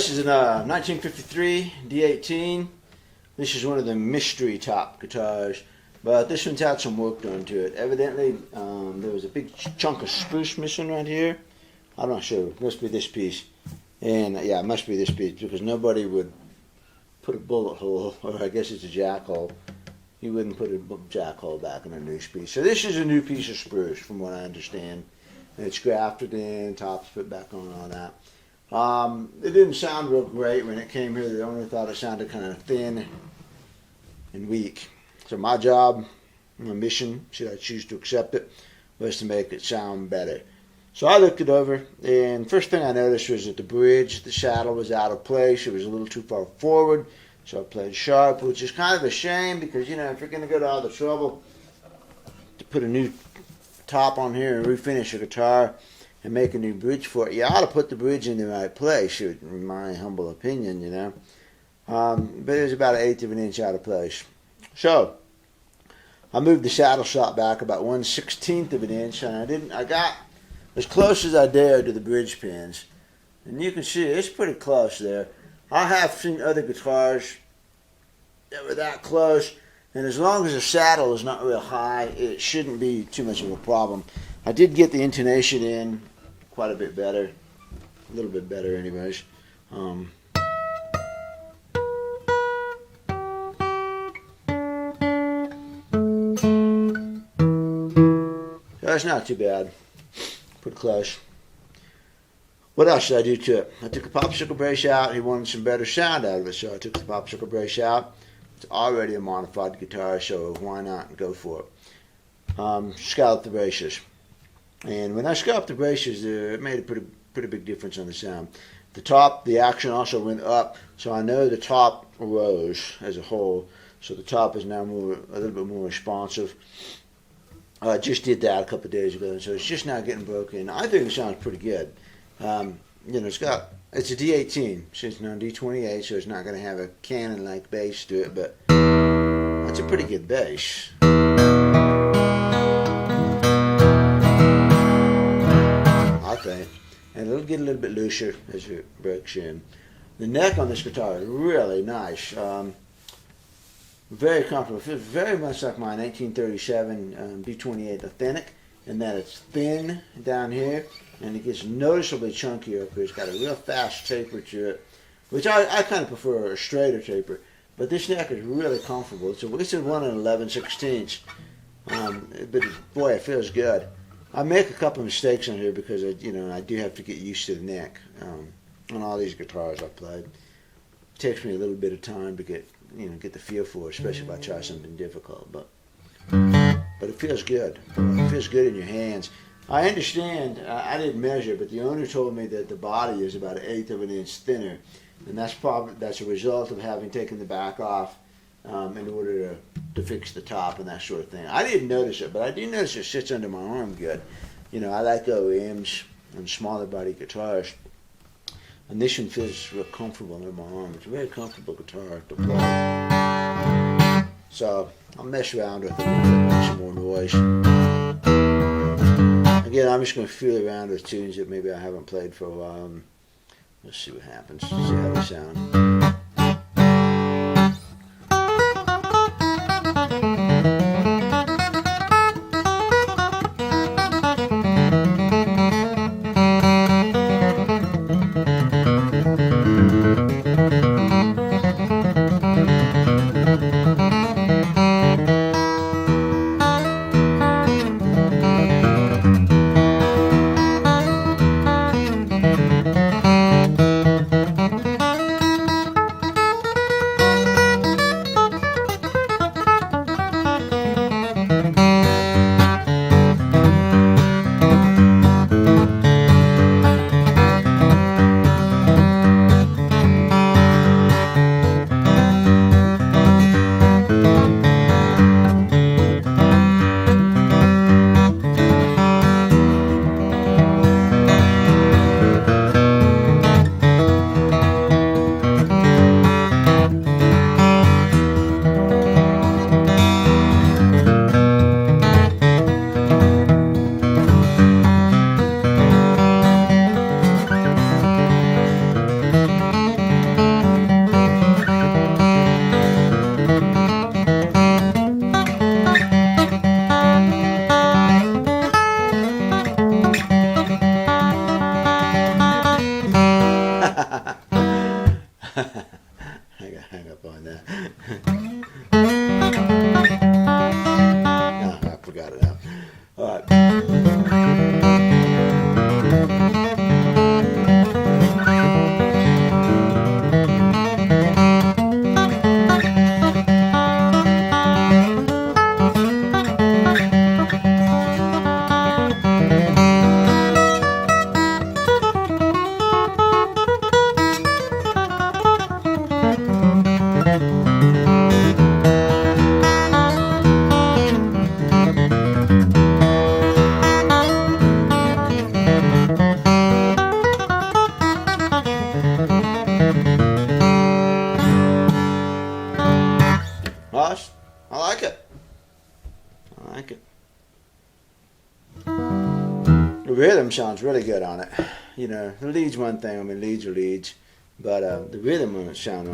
this is a 1953 D18. This is one of the mystery top guitars, but this one's had some work done to it. Evidently, there was a big chunk of spruce missing right here. I'm not sure. It must be this piece. And yeah, it must be this piece because nobody would put a bullet hole, or I guess it's a jack hole. You wouldn't put a jack hole back in a new piece. So this is a new piece of spruce, from what I understand. And it's grafted in, tops put back on, all that. It didn't sound real great when it came here. The owner thought it sounded kind of thin and weak. So my job, my mission, should I choose to accept it, was to make it sound better. So I looked it over, and first thing I noticed was that the bridge, the saddle was out of place. It was a little too far forward, so I played sharp, which is kind of a shame because, you know, if you're going to go to all the trouble to put a new top on here and refinish a guitar and make a new bridge for it, you ought to put the bridge in the right place, in my humble opinion, you know. But it was about 1/8 of an inch out of place. So I moved the saddle shot back about 1/16 of an inch, and I got as close as I dared to the bridge pins. And you can see it's pretty close there. I have seen other guitars that were that close, and as long as the saddle is not real high, it shouldn't be too much of a problem. I did get the intonation in quite a bit better, a little bit better anyways. That's not too bad. Pretty close. What else did I do to it? I took the popsicle brace out. He wanted some better sound out of it, so I took the popsicle brace out. It's already a modified guitar, so why not go for it? Scalloped the braces. And when I scalloped the braces, it made a pretty big difference on the sound. The top, the action also went up, so I know the top rose as a whole. So the top is now a little bit more responsive. I just did that a couple of days ago, so it's just now getting broken. I think it sounds pretty good. You know, it's a D18, so it's now D28, so it's not going to have a cannon-like bass to it, but that's a pretty good bass. I think. And it'll get a little bit looser as it breaks in. The neck on this guitar is really nice. Very comfortable. It feels very much like my 1937 D28 Authentic, in that it's thin down here, and it gets noticeably chunkier up here. It's got a real fast taper to it, which I kind of prefer a straighter taper. But this neck is really comfortable. It's a 1 11/16. But boy, it feels good. I make a couple of mistakes on here because I do have to get used to the neck on all these guitars I've played. It takes me a little bit of time to get the feel for it, especially if I try something difficult. But it feels good. It feels good in your hands. I understand. I didn't measure, but the owner told me that the body is about 1/8 of an inch thinner, and that's a result of having taken the back off in order to fix the top and that sort of thing. I didn't notice it, but I do notice it sits under my arm good. You know, I like OEMs and smaller body guitars, and this one feels real comfortable under my arm. It's a very comfortable guitar to play. So I'll mess around with it and make some more noise. Again, I'm just going to feel around with tunes that maybe I haven't played for a while. Let's see what happens. See how they sound. hang up on that. No, I forgot it now. All right. Ross, I like it. I like it. The rhythm sounds really good on it. You know, the lead's one thing. I mean, leads are leads, but the rhythm on it sounds